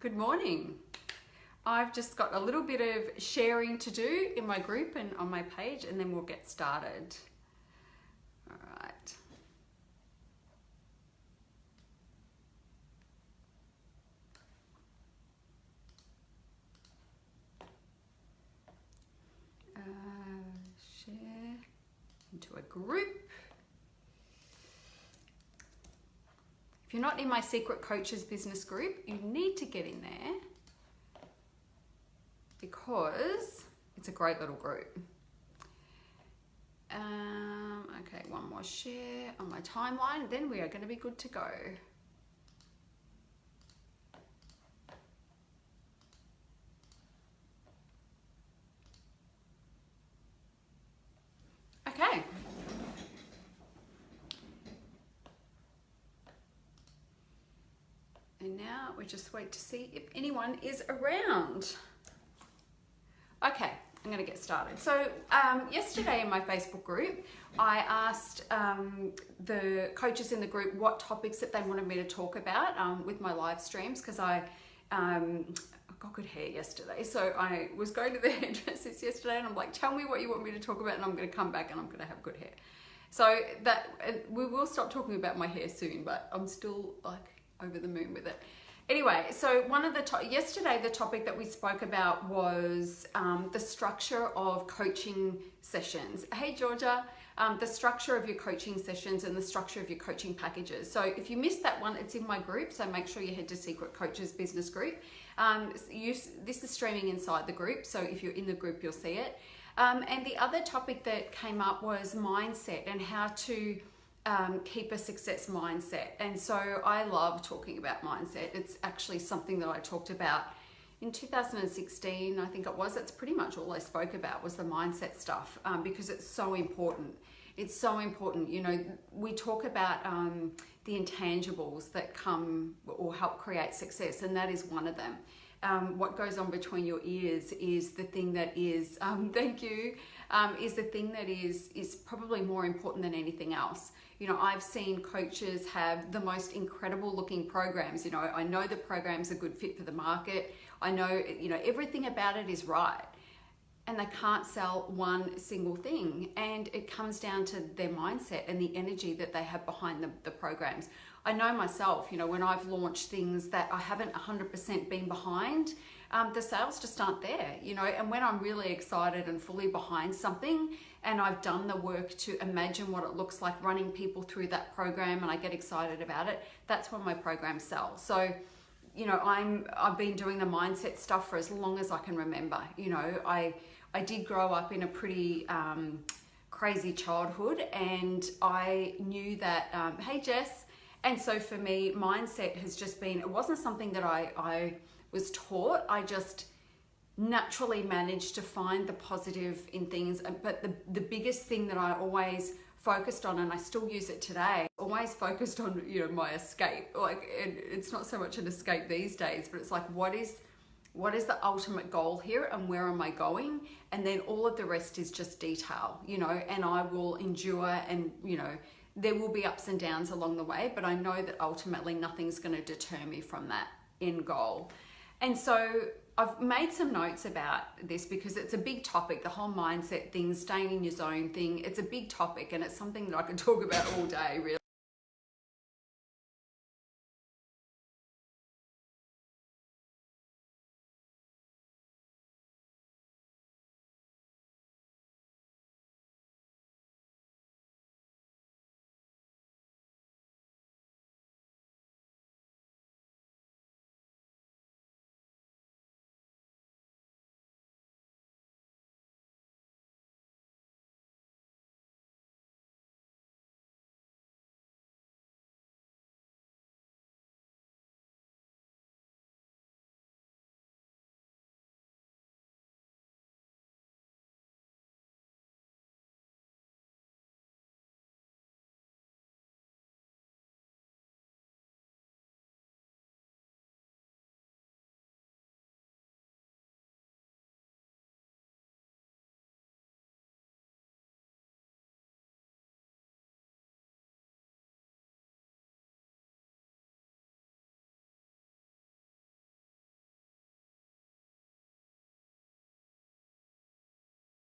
Good morning. I've just got a little bit of sharing to do in my group and on my page, and then we'll get started. All right. Share into a group. If you're not in my Secret Coaches business group, you need to get in there because it's a great little group. Okay, one more share on my timeline, then we are going to be good to go. Okay. And now we just wait to see if anyone is around. Okay, I'm going to get started. So yesterday in my Facebook group, I asked the coaches in the group what topics that they wanted me to talk about with my live streams, because I got good hair yesterday. So I was going to the hairdressers yesterday and I'm like, tell me what you want me to talk about and I'm going to come back and I'm going to have good hair. So that we will stop talking about my hair soon, but I'm still like over the moon with it. Anyway, so one of the yesterday the topic that we spoke about was the structure of coaching sessions. Hey Georgia, the structure of your coaching sessions and the structure of your coaching packages. So if you missed that one, it's in my group, so make sure you head to Secret Coaches Business Group. This is streaming inside the group, so if you're in the group you'll see it. And the other topic that came up was mindset and how to keep a success mindset. And so I love talking about mindset. It's actually something that I talked about in 2016, I think it was. That's pretty much all I spoke about was the mindset stuff, because it's so important. It's so important. You know, we talk about the intangibles that come or help create success, and that is one of them. What goes on between your ears is the thing that is, thank you, is the thing that is probably more important than anything else. You know, I've seen coaches have the most incredible looking programs. You know, I know the programs are good fit for the market. I know, you know, everything about it is right. And they can't sell one single thing. And it comes down to their mindset and the energy that they have behind the programs. I know myself, you know, when I've launched things that I haven't 100% been behind, the sales just aren't there, you know. And when I'm really excited and fully behind something and I've done the work to imagine what it looks like running people through that program and I get excited about it, that's when my programs sell. So, you know, I've been doing the mindset stuff for as long as I can remember. You know, I did grow up in a pretty crazy childhood, and I knew that, hey Jess, and so for me, mindset has just been, it wasn't something that I was taught. I just naturally managed to find the positive in things. But the biggest thing that I always focused on, and I still use it today, always focused on, you know, my escape. Like, and it's not so much an escape these days, but it's like, what is the ultimate goal here and where am I going? And then all of the rest is just detail, you know, and I will endure, and, you know, there will be ups and downs along the way, but I know that ultimately nothing's going to deter me from that end goal. And so I've made some notes about this because it's a big topic, the whole mindset thing, staying in your zone thing. It's a big topic and it's something that I could talk about all day, really.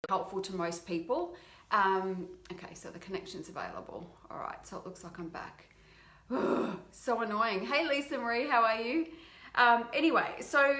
helpful to most people. Okay, so the connection's available. All right, so it looks like I'm back. So annoying. Hey Lisa Marie, how are you? Anyway, so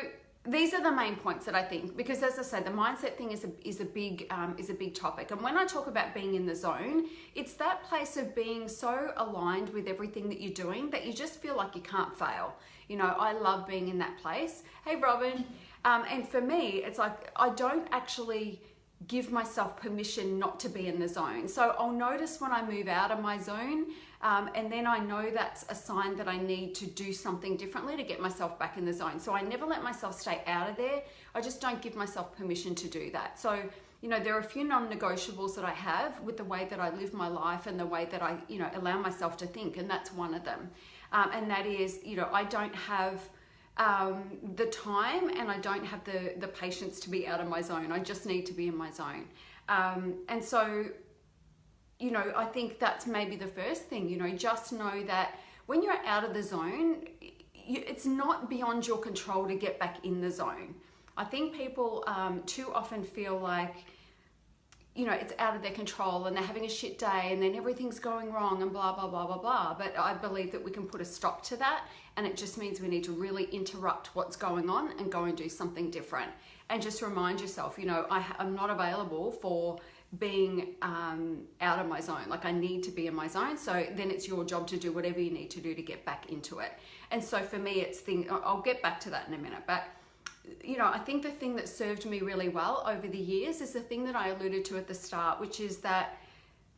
these are the main points that I think, because as I said, the mindset thing is a big topic. And when I talk about being in the zone, it's that place of being so aligned with everything that you're doing that you just feel like you can't fail. You know, I love being in that place. Hey Robin. And for me, it's like I don't actually give myself permission not to be in the zone. So I'll notice when I move out of my zone, and then I know that's a sign that I need to do something differently to get myself back in the zone. So I never let myself stay out of there. I just don't give myself permission to do that. So, you know, there are a few non-negotiables that I have with the way that I live my life and the way that I, you know, allow myself to think, and that's one of them. And that is, you know, I don't have the time and I don't have the patience to be out of my zone. I just need to be in my zone. And so, you know, I think that's maybe the first thing, you know, just know that when you're out of the zone, it's not beyond your control to get back in the zone. I think people too often feel like, you know, it's out of their control and they're having a shit day and then everything's going wrong and blah, blah, blah, blah, blah. But I believe that we can put a stop to that. And it just means we need to really interrupt what's going on and go and do something different. And just remind yourself, you know, I'm not available for being out of my zone. Like I need to be in my zone. So then it's your job to do whatever you need to do to get back into it. And so for me, I'll get back to that in a minute, but you know, I think the thing that served me really well over the years is the thing that I alluded to at the start, which is that,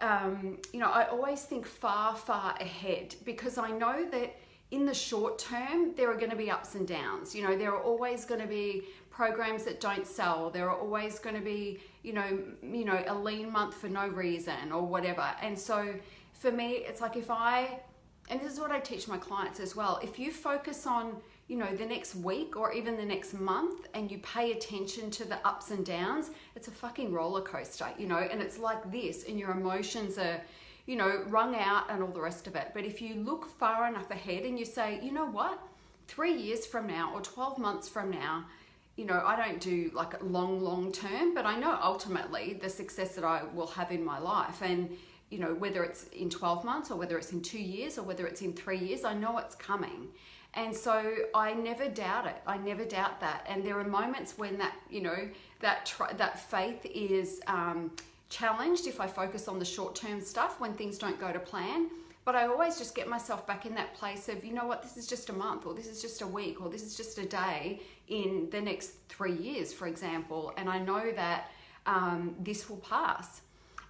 you know, I always think far, far ahead, because I know that in the short term, there are going to be ups and downs. You know, there are always going to be programs that don't sell. There are always going to be, you know, a lean month for no reason or whatever. And so for me, it's like and this is what I teach my clients as well. If you focus on, you know, the next week or even the next month and you pay attention to the ups and downs, it's a fucking roller coaster, you know, and it's like this and your emotions are, you know, wrung out and all the rest of it. But if you look far enough ahead and you say, you know what, 3 years from now or 12 months from now, you know, I don't do like long term, but I know ultimately the success that I will have in my life. And, you know, whether it's in 12 months or whether it's in 2 years or whether it's in 3 years, I know it's coming. And so I never doubt it. I never doubt that. And there are moments when that, you know, that faith is challenged if I focus on the short-term stuff when things don't go to plan. But I always just get myself back in that place of, you know what, this is just a month, or this is just a week, or this is just a day in the next 3 years, for example. And I know that this will pass.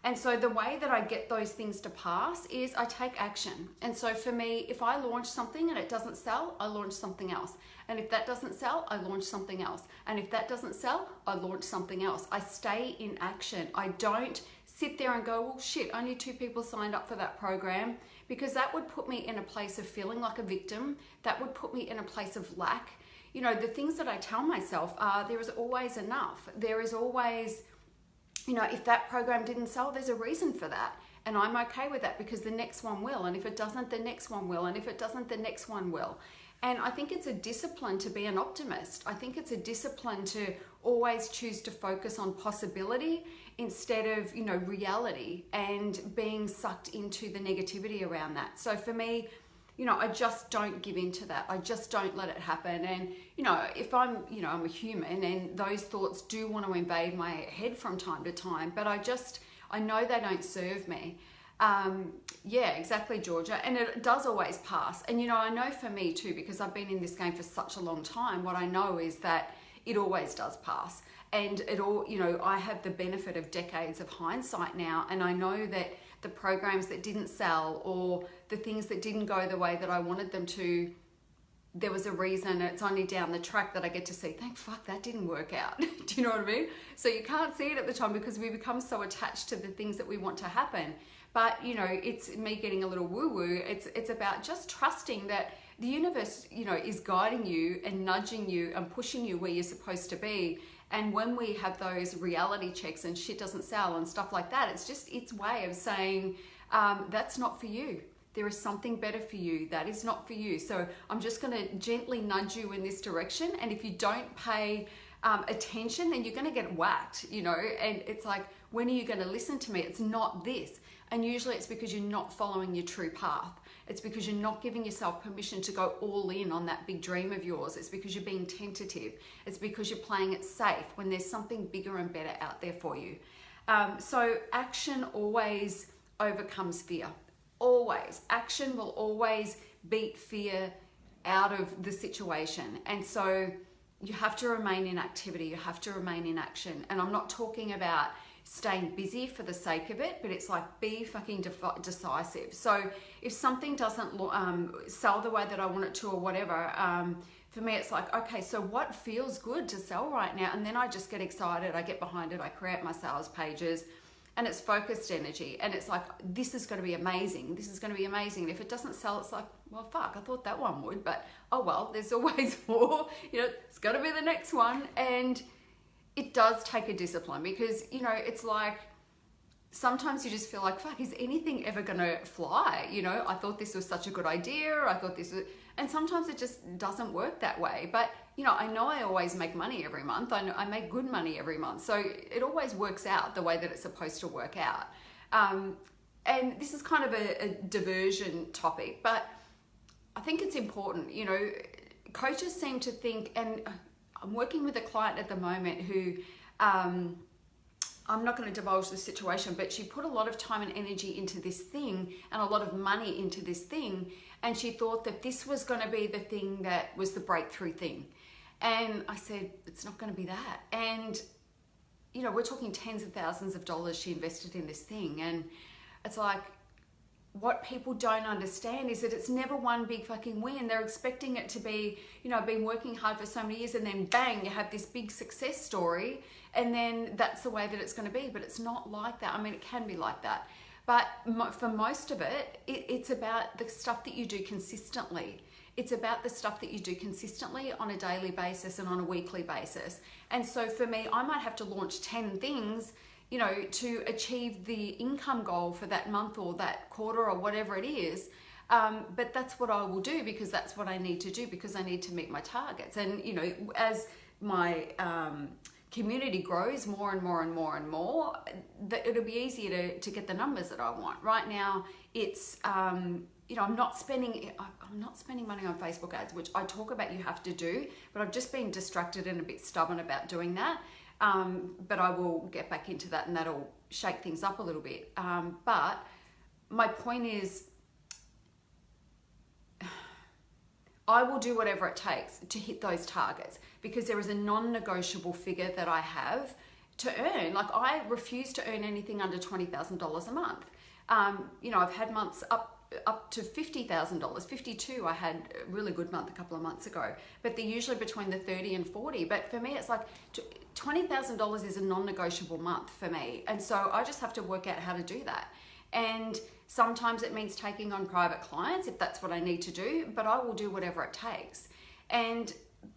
And so the way that I get those things to pass is I take action. And so for me, if I launch something and it doesn't sell, I launch something else. And if that doesn't sell, I launch something else. And if that doesn't sell, I launch something else. I stay in action. I don't sit there and go, well, shit, only 2 people signed up for that program, because that would put me in a place of feeling like a victim. That would put me in a place of lack. You know, the things that I tell myself are there is always enough. There is always, you know, if that program didn't sell, there's a reason for that. And I'm okay with that because the next one will. And if it doesn't, the next one will. And if it doesn't, the next one will. And I think it's a discipline to be an optimist. I think it's a discipline to always choose to focus on possibility instead of, you know, reality and being sucked into the negativity around that. So for me, you know, I just don't give in to that. I just don't let it happen. And, you know, if I'm a human and those thoughts do want to invade my head from time to time, but I know they don't serve me. Yeah, exactly, Georgia. And it does always pass. And, you know, I know for me too, because I've been in this game for such a long time, what I know is that it always does pass. And it all, you know, I have the benefit of decades of hindsight now. And I know that the programs that didn't sell or the things that didn't go the way that I wanted them to, there was a reason. It's only down the track that I get to see, thank fuck that didn't work out. Do you know what I mean? So you can't see it at the time because we become so attached to the things that we want to happen. But, you know, it's me getting a little woo-woo. It's about just trusting that the universe, you know, is guiding you and nudging you and pushing you where you're supposed to be. And when we have those reality checks and shit doesn't sell and stuff like that, it's just its way of saying, that's not for you. There is something better for you. That is not for you. So I'm just going to gently nudge you in this direction. And if you don't pay attention, then you're going to get whacked, you know. And it's like, when are you going to listen to me? It's not this. And usually it's because you're not following your true path. It's because you're not giving yourself permission to go all in on that big dream of yours. It's because you're being tentative. It's because you're playing it safe when there's something bigger and better out there for you. So action always overcomes fear. Always. Action will always beat fear out of the situation. And so you have to remain in activity. You have to remain in action. And I'm not talking about staying busy for the sake of it, but it's like, be fucking decisive. So if something doesn't sell the way that I want it to or whatever, for me it's like, okay, so what feels good to sell right now? And then I just get excited, I get behind it, I create my sales pages, and it's focused energy. And it's like, this is going to be amazing. This is going to be amazing. And if it doesn't sell, it's like, well, fuck, I thought that one would, but oh well, there's always more, you know, it's got to be the next one. And it does take a discipline, because, you know, it's like, sometimes you just feel like, fuck, is anything ever gonna fly? You know, I thought this was such a good idea. I thought this was, and sometimes it just doesn't work that way. But, you know I always make money every month. I know I make good money every month. So it always works out the way that it's supposed to work out. And this is kind of a diversion topic, but I think it's important. You know, coaches seem to think, and I'm working with a client at the moment who, I'm not going to divulge the situation, but she put a lot of time and energy into this thing and a lot of money into this thing. And she thought that this was going to be the thing that was the breakthrough thing. And I said, it's not going to be that. And, you know, we're talking tens of thousands of dollars she invested in this thing. And it's like, what people don't understand is that it's never one big fucking win. They're expecting it to be, you know, I've been working hard for so many years, and then bang, you have this big success story, and then that's the way that it's going to be. But it's not like that. I mean, it can be like that, but for most of it, it's about the stuff that you do consistently. It's about the stuff that you do consistently on a daily basis and on a weekly basis. And so for me, I might have to launch 10 things, you know, to achieve the income goal for that month or that quarter or whatever it is. But that's what I will do, because that's what I need to do, because I need to meet my targets. And, you know, as my community grows more and more and more and more, it'll be easier to get the numbers that I want. Right now, it's, you know, I'm not spending money on Facebook ads, which I talk about you have to do, but I've just been distracted and a bit stubborn about doing that. But I will get back into that, and that'll shake things up a little bit. But my point is, I will do whatever it takes to hit those targets, because there is a non-negotiable figure that I have to earn. Like, I refuse to earn anything under $20,000 a month. You know, I've had months up to $50,000, 52. I had a really good month a couple of months ago, but they're usually between the 30 and 40. But for me, it's like $20,000 is a non-negotiable month for me. And so I just have to work out how to do that. And sometimes it means taking on private clients if that's what I need to do, but I will do whatever it takes.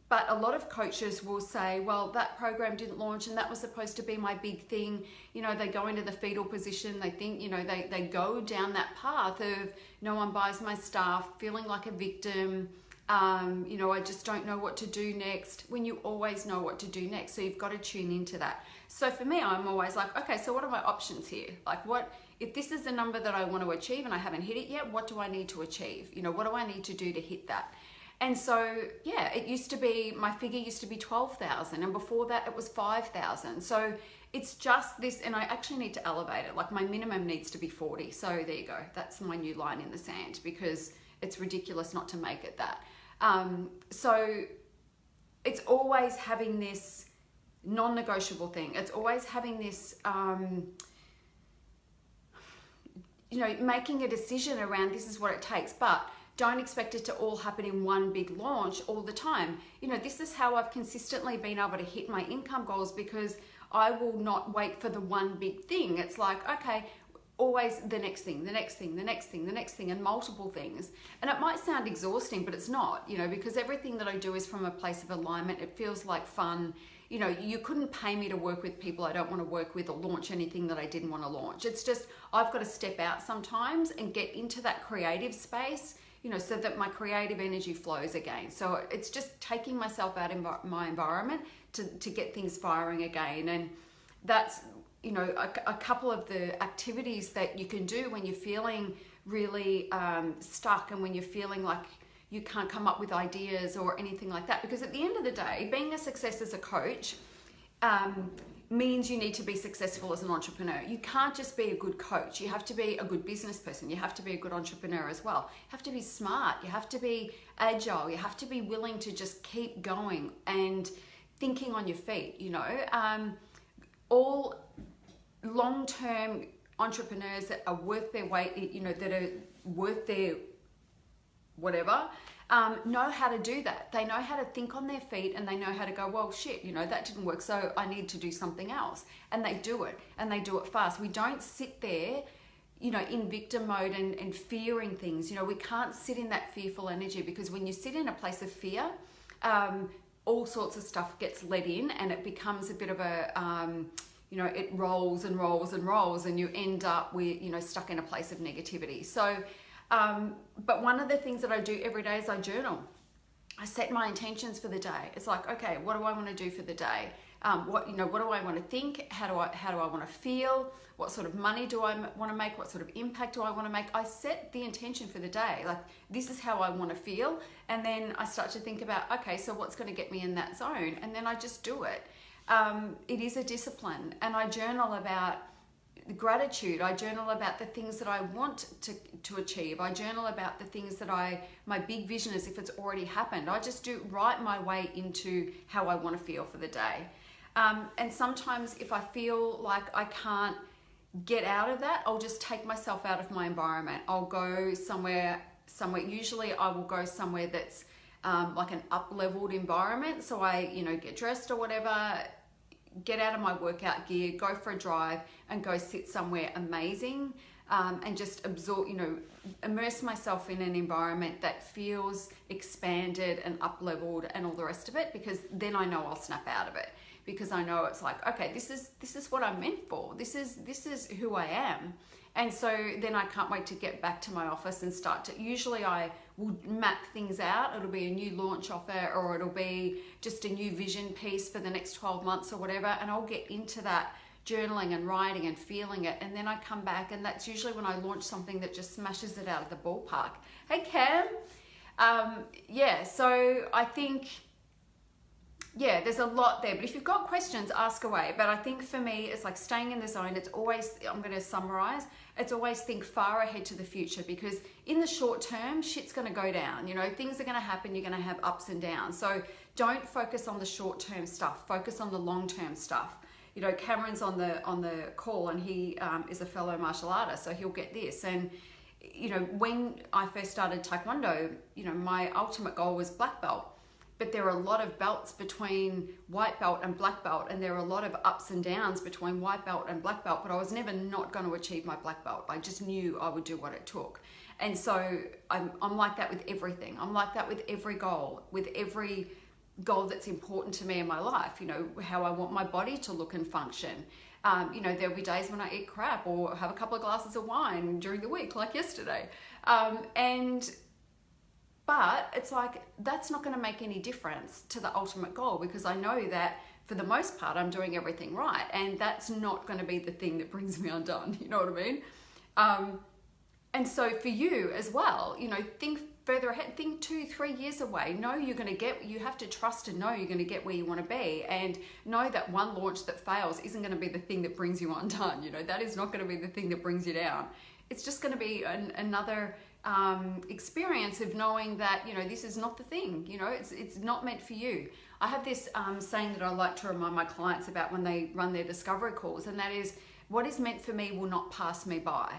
But a lot of coaches will say, well, that program didn't launch and that was supposed to be my big thing. You know, they go into the fetal position. They think, you know, they go down that path of no one buys my stuff, feeling like a victim. You know, I just don't know what to do next, when you always know what to do next. So you've got to tune into that. So for me, I'm always like, okay, so what are my options here? Like, what, if this is the number that I want to achieve and I haven't hit it yet, what do I need to achieve? You know, what do I need to do to hit that? And so, yeah, it used to be, my figure used to be 12,000, and before that it was 5,000. So it's just this, and I actually need to elevate it. Like, my minimum needs to be 40. So there you go. That's my new line in the sand, because it's ridiculous not to make it that. So it's always having this non-negotiable thing. It's always having this, you know, making a decision around this is what it takes, but don't expect it to all happen in one big launch all the time. You know, this is how I've consistently been able to hit my income goals, because I will not wait for the one big thing. It's like, okay, always the next thing, the next thing, the next thing, the next thing, and multiple things. And it might sound exhausting, but it's not, you know, because everything that I do is from a place of alignment. It feels like fun. You know, you couldn't pay me to work with people I don't want to work with, or launch anything that I didn't want to launch. It's just, I've got to step out sometimes and get into that creative space. so that my creative energy flows again. So it's just taking myself out of my environment to get things firing again. And that's, a couple of the activities that you can do when you're feeling really stuck, and when you're feeling like you can't come up with ideas or anything like that. Because at the end of the day, being a success as a coach means you need to be successful as an entrepreneur. You can't just be a good coach. You have to be a good business person. You have to be a good entrepreneur as well. You have to be smart. You have to be agile. You have to be willing to just keep going and thinking on your feet. All long-term entrepreneurs that are worth their weight, that are worth their whatever, know how to do that. They know how to think on their feet, and they know how to go, well, shit, that didn't work, so I need to do something else. And they do it, and they do it fast. We don't sit there, in victim mode and fearing things. We can't sit in that fearful energy, because when you sit in a place of fear, all sorts of stuff gets let in, and it becomes a bit of a, it rolls and rolls and rolls, and you end up with, stuck in a place of negativity. So, but one of the things that I do every day is I journal. I set my intentions for the day. It's like, okay, what do I want to do for the day? What do I want to think? How do I want to feel? What sort of money do I want to make? What sort of impact do I want to make? I set the intention for the day. Like, this is how I want to feel. And then I start to think about, okay, so what's going to get me in that zone? And then I just do it. It is a discipline. And I journal about gratitude. I journal about the things that I want to achieve. I journal about the things that my big vision is, if it's already happened. I just write my way into how I want to feel for the day. And sometimes if I feel like I can't get out of that, I'll just take myself out of my environment. I'll go somewhere. Usually I will go somewhere that's like an up-leveled environment. So I, get dressed or whatever, get out of my workout gear, go for a drive, and go sit somewhere amazing, and just absorb, immerse myself in an environment that feels expanded and up-leveled and all the rest of it, because then I know I'll snap out of it, because I know it's like, okay, this is what I'm meant for. This is who I am. And so then I can't wait to get back to my office and usually I will map things out. It'll be a new launch offer, or it'll be just a new vision piece for the next 12 months or whatever. And I'll get into that journaling and writing and feeling it. And then I come back, and that's usually when I launch something that just smashes it out of the ballpark. Hey, Cam. So I think, there's a lot there, but if you've got questions, ask away. But I think for me, it's like staying in the zone. It's always, I'm going to summarize, it's always think far ahead to the future, because in the short term, shit's going to go down. Things are going to happen. You're going to have ups and downs. So don't focus on the short term stuff. Focus on the long term stuff. Cameron's on the call, and he is a fellow martial artist, so he'll get this. And when I first started Taekwondo, my ultimate goal was black belt. But there are a lot of belts between white belt and black belt, and there are a lot of ups and downs between white belt and black belt, but I was never not going to achieve my black belt. I just knew I would do what it took. And so I'm like that with everything. I'm like that with every goal that's important to me in my life, how I want my body to look and function. There'll be days when I eat crap or have a couple of glasses of wine during the week, like yesterday. But it's like, that's not going to make any difference to the ultimate goal, because I know that for the most part, I'm doing everything right. And that's not going to be the thing that brings me undone. You know what I mean? And so for you as well, think further ahead, think 2-3 years away. You have to trust and know you're going to get where you want to be, and know that one launch that fails isn't going to be the thing that brings you undone. That is not going to be the thing that brings you down. It's just going to be another experience of knowing that, this is not the thing, it's not meant for you. I have this saying that I like to remind my clients about when they run their discovery calls, and that is, what is meant for me will not pass me by.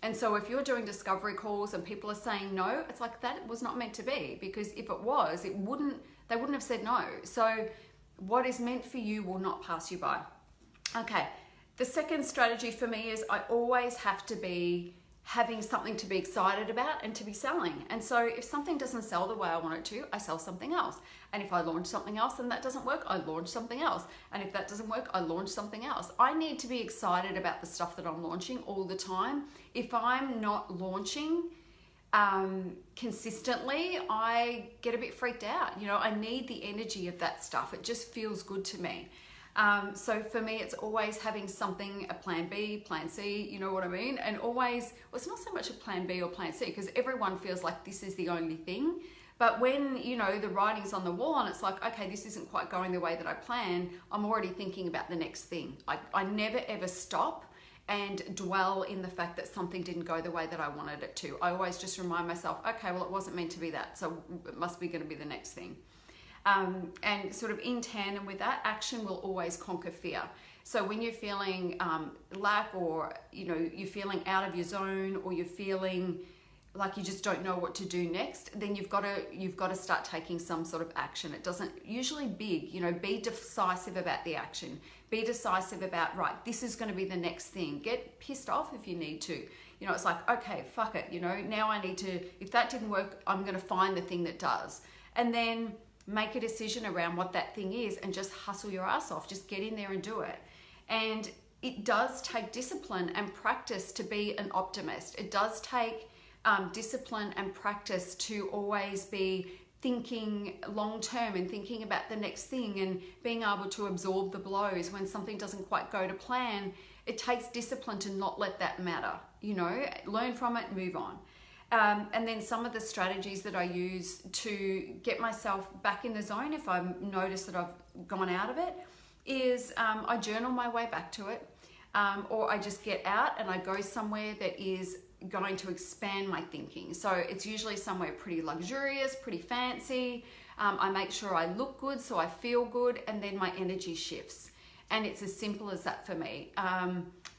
And so if you're doing discovery calls and people are saying no, it's like, that was not meant to be, because if it was, they wouldn't have said no. So what is meant for you will not pass you by. Okay, the second strategy for me is I always have to be having something to be excited about and to be selling. And so if something doesn't sell the way I want it to, I sell something else. And if I launch something else and that doesn't work, I launch something else. And if that doesn't work, I launch something else. I need to be excited about the stuff that I'm launching all the time. If I'm not launching, consistently, I get a bit freaked out. You know, I need the energy of that stuff. It just feels good to me. So for me, it's always having something, a plan B, plan C, you know what I mean? And always, well, it's not so much a plan B or plan C, because everyone feels like this is the only thing. But when, you know, the writing's on the wall and it's like, okay, this isn't quite going the way that I planned, I'm already thinking about the next thing. I never ever stop and dwell in the fact that something didn't go the way that I wanted it to. I always just remind myself, okay, well, it wasn't meant to be that, so it must be going to be the next thing. And sort of in tandem with that, action will always conquer fear. So when you're feeling lack, or, you know, you're feeling out of your zone, or you're feeling like you just don't know what to do next, then you've got to start taking some sort of action. It doesn't usually big, you know, be decisive about the action. Be decisive about, right, this is going to be the next thing. Get pissed off if you need to. You know, it's like, okay, fuck it. You know, now I need to, if that didn't work, I'm going to find the thing that does. And then make a decision around what that thing is and just hustle your ass off. Just get in there and do it. And it does take discipline and practice to be an optimist. It does take discipline and practice to always be thinking long term and thinking about the next thing and being able to absorb the blows when something doesn't quite go to plan. It takes discipline to not let that matter, you know, learn from it, move on. And then some of the strategies that I use to get myself back in the zone if I notice that I've gone out of it is I journal my way back to it, or I just get out and I go somewhere that is going to expand my thinking. So it's usually somewhere pretty luxurious, pretty fancy. I make sure I look good so I feel good, and then my energy shifts. And it's as simple as that for me.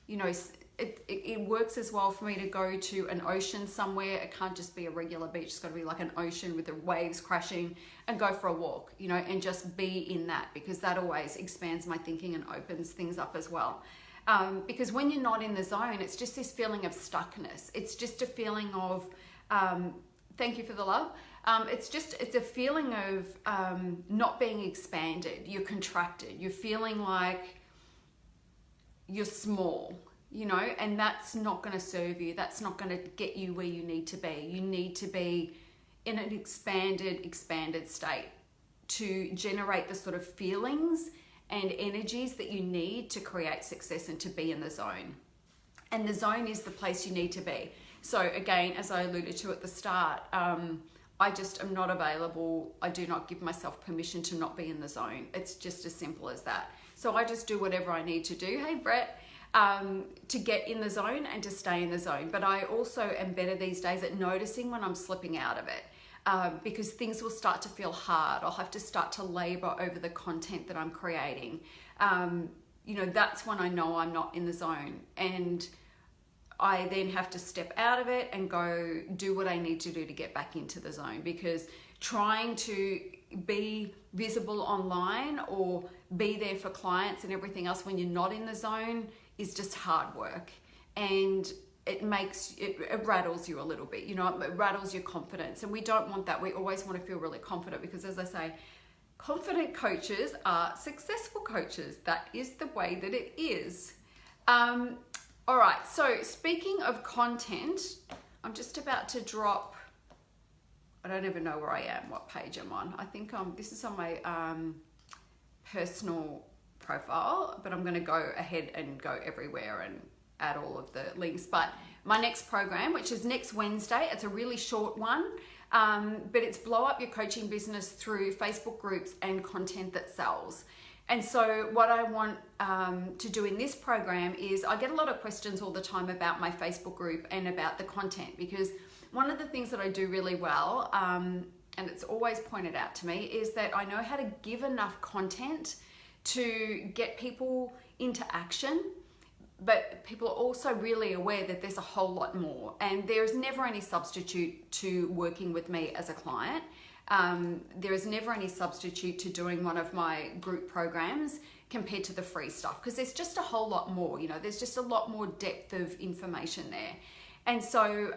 You know, it works as well for me to go to an ocean somewhere. It can't just be a regular beach. It's got to be like an ocean with the waves crashing, and go for a walk, you know, and just be in that, because that always expands my thinking and opens things up as well. Because when you're not in the zone, it's just this feeling of stuckness. It's just a feeling of, thank you for the love. It's a feeling of not being expanded. You're contracted. You're feeling like you're small, you know, and that's not going to serve you. That's not going to get you where you need to be. You need to be in an expanded state to generate the sort of feelings and energies that you need to create success and to be in the zone. And the zone is the place you need to be. So again, as I alluded to at the start, I just am not available. I do not give myself permission to not be in the zone. It's just as simple as that. So I just do whatever I need to do. Hey, Brett. To get in the zone and to stay in the zone. But I also am better these days at noticing when I'm slipping out of it. Because things will start to feel hard. I'll have to start to labor over the content that I'm creating. You know, that's when I know I'm not in the zone. And I then have to step out of it and go do what I need to do to get back into the zone. Because trying to be visible online or be there for clients and everything else when you're not in the zone is just hard work. And it rattles you a little bit, you know, it rattles your confidence. And we don't want that. We always want to feel really confident, because as I say, confident coaches are successful coaches. That is the way that it is. All right. So speaking of content, I'm just about to drop, I don't even know where I am, what page I'm on. I think this is on my personal profile, but I'm going to go ahead and go everywhere and add all of the links. But my next program, which is next Wednesday, it's a really short one, but it's blow up your coaching business through Facebook groups and content that sells. And so what I want to do in this program is, I get a lot of questions all the time about my Facebook group and about the content, because one of the things that I do really well, and it's always pointed out to me, is that I know how to give enough content to get people into action. But people are also really aware that there's a whole lot more, and there is never any substitute to working with me as a client. There is never any substitute to doing one of my group programs compared to the free stuff, because there's just a whole lot more, you know, there's just a lot more depth of information there. And so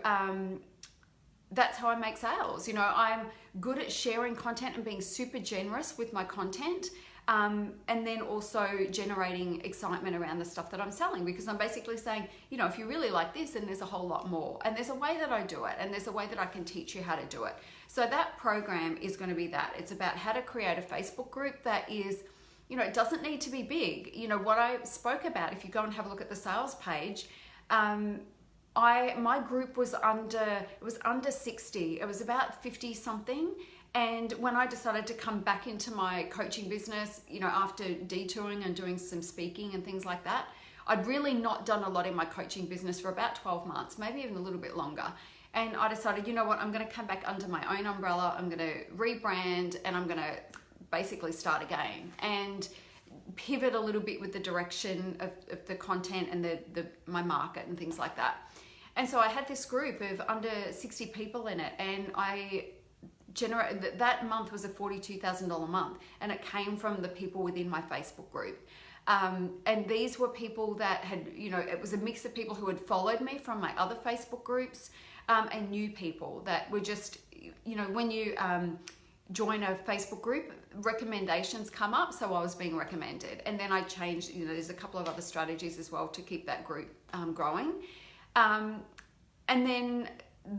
that's how I make sales. You know, I'm good at sharing content and being super generous with my content. And then also generating excitement around the stuff that I'm selling, because I'm basically saying, you know, if you really like this, then there's a whole lot more. And there's a way that I do it, and there's a way that I can teach you how to do it. So that program is going to be that. It's about how to create a Facebook group that is, you know, it doesn't need to be big. You know, what I spoke about, if you go and have a look at the sales page, my group was under 60. It was about 50 something. And when I decided to come back into my coaching business, you know, after detouring and doing some speaking and things like that, I'd really not done a lot in my coaching business for about 12 months, maybe even a little bit longer. And I decided, you know what, I'm going to come back under my own umbrella. I'm going to rebrand, and I'm going to basically start again and pivot a little bit with the direction of the content and my market and things like that. And so I had this group of under 60 people in it, and that month was a $42,000 month, and it came from the people within my Facebook group. And these were people that had, you know, it was a mix of people who had followed me from my other Facebook groups, and new people that were just, you know, when you join a Facebook group, recommendations come up, so I was being recommended. And then I changed, you know, there's a couple of other strategies as well to keep that group growing. And then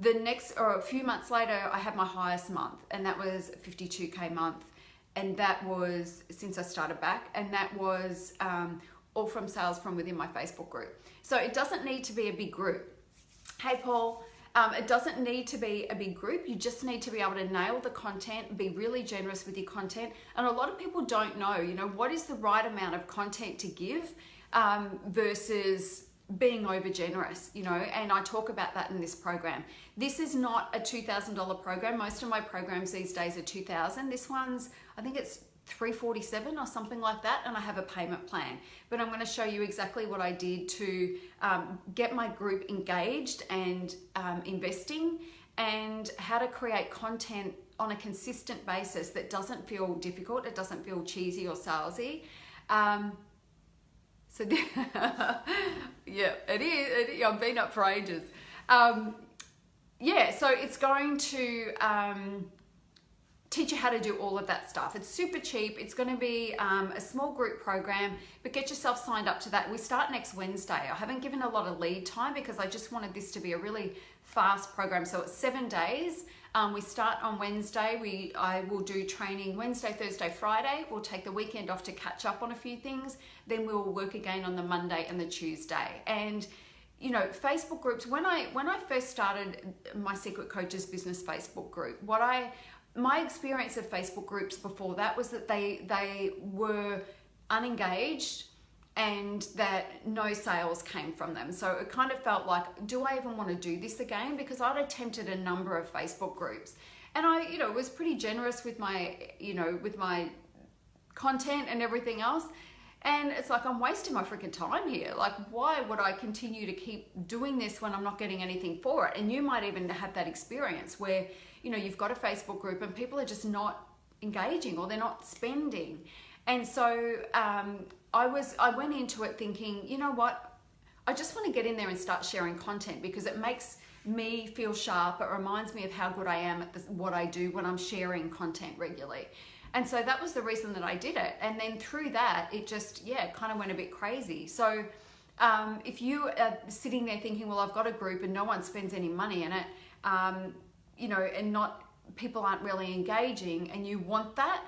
the next, or a few months later, I had my highest month, and that was 52K month. And that was since I started back, and that was all from sales from within my Facebook group. So it doesn't need to be a big group. Hey, Paul, it doesn't need to be a big group. You just need to be able to nail the content, be really generous with your content. And a lot of people don't know, you know, what is the right amount of content to give versus being over generous, you know, and I talk about that in this program. This is not a $2,000 program. Most of my programs these days are $2,000. This one's, I think it's $347 or something like that, and I have a payment plan. But I'm going to show you exactly what I did to get my group engaged and investing, and how to create content on a consistent basis that doesn't feel difficult, it doesn't feel cheesy or salesy. So yeah, it is. I've been up for ages. Yeah, so it's going to teach you how to do all of that stuff. It's super cheap. It's going to be a small group program, but get yourself signed up to that. We start next Wednesday. I haven't given a lot of lead time because I just wanted this to be a really fast program. So it's 7 days. We start on Wednesday. I will do training Wednesday, Thursday, Friday. We'll take the weekend off to catch up on a few things. Then we'll work again on the Monday and the Tuesday. And you know, Facebook groups, when I first started my Secret Coaches Business Facebook group, my experience of Facebook groups before that was that they were unengaged and that no sales came from them. So it kind of felt like, do I even want to do this again? Because I'd attempted a number of Facebook groups, and I, you know, was pretty generous with my, you know, with my content and everything else. And it's like, I'm wasting my freaking time here. Like, why would I continue to keep doing this when I'm not getting anything for it? And you might even have that experience where, you know, you've got a Facebook group and people are just not engaging or they're not spending. And so I went into it thinking, you know what? I just want to get in there and start sharing content because it makes me feel sharp. It reminds me of how good I am at what I do when I'm sharing content regularly. And so that was the reason that I did it. And then through that, it just, yeah, kind of went a bit crazy. So if you are sitting there thinking, well, I've got a group and no one spends any money in it, you know, and people aren't really engaging, and you want that,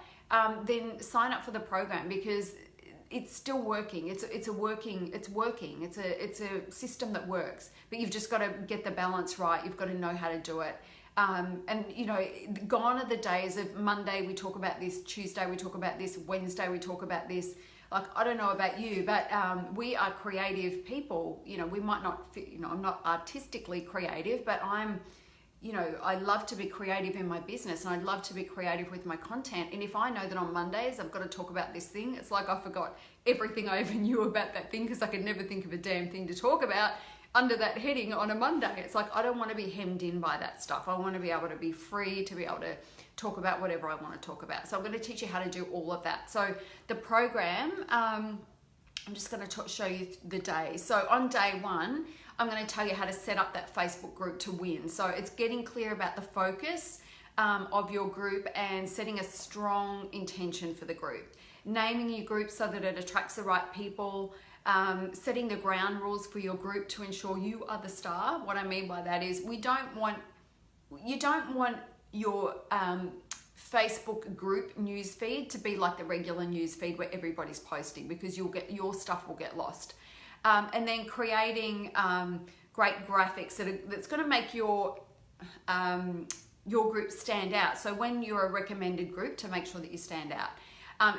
then sign up for the program because it's still working. It's working. It's a system that works, but you've just got to get the balance right. You've got to know how to do it. And you know, gone are the days of Monday we talk about this, Tuesday we talk about this, Wednesday we talk about this. Like, I don't know about you, but we are creative people. You know, we might not, you know, I'm not artistically creative, but I'm, you know, I love to be creative in my business, and I love to be creative with my content. And if I know that on Mondays I've got to talk about this thing, it's like I forgot everything I ever knew about that thing because I could never think of a damn thing to talk about under that heading on a Monday. It's like, I don't want to be hemmed in by that stuff. I want to be able to be free to be able to talk about whatever I want to talk about. So I'm going to teach you how to do all of that. So the program, I'm just going to show you the days. So on day one, I'm going to tell you how to set up that Facebook group to win. So it's getting clear about the focus, of your group and setting a strong intention for the group. Naming your group so that it attracts the right people, setting the ground rules for your group to ensure you are the star. What I mean by that is you don't want your Facebook group newsfeed to be like the regular newsfeed where everybody's posting, because your stuff will get lost. And then creating great graphics that's going to make your group stand out. So when you're a recommended group, to make sure that you stand out.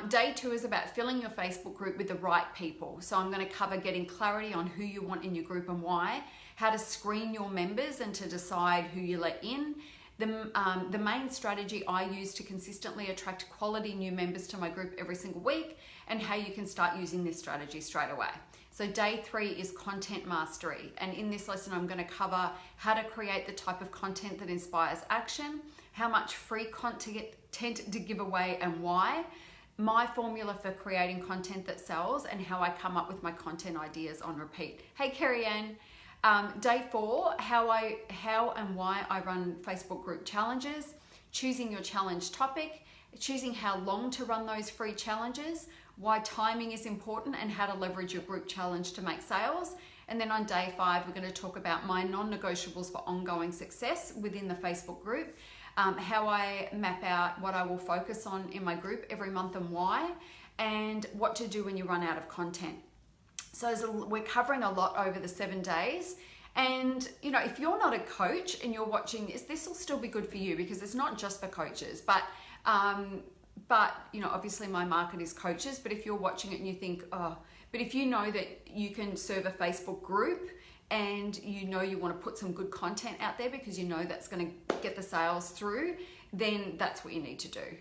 Day 2 is about filling your Facebook group with the right people. So I'm going to cover getting clarity on who you want in your group and why, how to screen your members and to decide who you let in, the main strategy I use to consistently attract quality new members to my group every single week, and how you can start using this strategy straight away. So day 3 is content mastery. And in this lesson, I'm going to cover how to create the type of content that inspires action, how much free content to give away and why, my formula for creating content that sells, and how I come up with my content ideas on repeat. Hey, Carrie Ann. Day 4, how and why I run Facebook group challenges, choosing your challenge topic, choosing how long to run those free challenges, why timing is important, and how to leverage your group challenge to make sales. And then on day 5, we're going to talk about my non-negotiables for ongoing success within the Facebook group, how I map out what I will focus on in my group every month and why, and what to do when you run out of content. So we're covering a lot over the 7 days. And, you know, if you're not a coach and you're watching this will still be good for you, because it's not just for coaches. But you know, obviously my market is coaches. But if you're watching it and you think, oh, but if you know that you can serve a Facebook group and you know you want to put some good content out there because you know that's going to get the sales through, then that's what you need to do.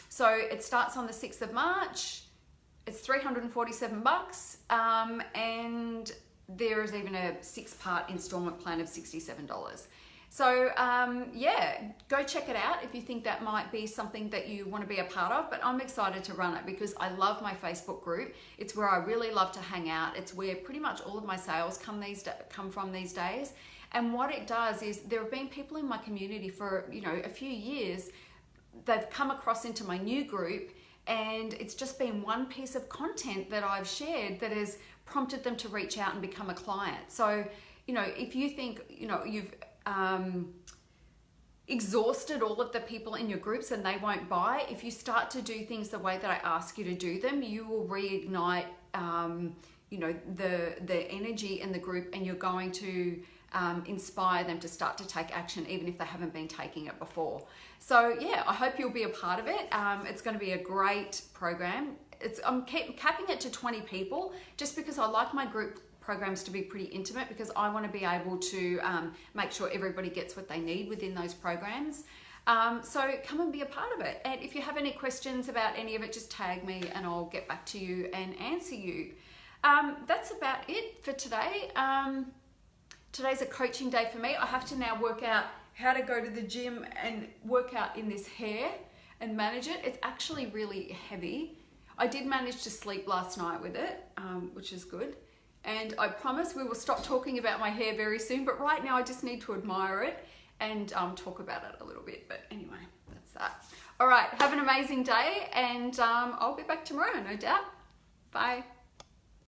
So it starts on the 6th of March. It's $347, and there is even a 6-part installment plan of $67. So yeah, go check it out if you think that might be something that you want to be a part of. But I'm excited to run it because I love my Facebook group. It's where I really love to hang out. It's where pretty much all of my sales come from these days. And what it does is, there have been people in my community for, you know, a few years. They've come across into my new group, and it's just been one piece of content that I've shared that has prompted them to reach out and become a client. So, you know, if you think, you know, you've exhausted all of the people in your groups and they won't buy, if you start to do things the way that I ask you to do them, you will reignite, you know, the energy in the group, and you're going to inspire them to start to take action, even if they haven't been taking it before. So yeah, I hope you'll be a part of it. It's going to be a great program. I'm capping it to 20 people, just because I like my group programs to be pretty intimate, because I want to be able to make sure everybody gets what they need within those programs. So come and be a part of it. And if you have any questions about any of it, just tag me and I'll get back to you and answer you. That's about it for today. Today's a coaching day for me. I have to now work out how to go to the gym and work out in this hair and manage it. It's actually really heavy. I did manage to sleep last night with it, which is good. And I promise we will stop talking about my hair very soon. But right now I just need to admire it and talk about it a little bit. But anyway, that's that. All right, have an amazing day, and I'll be back tomorrow, no doubt. Bye.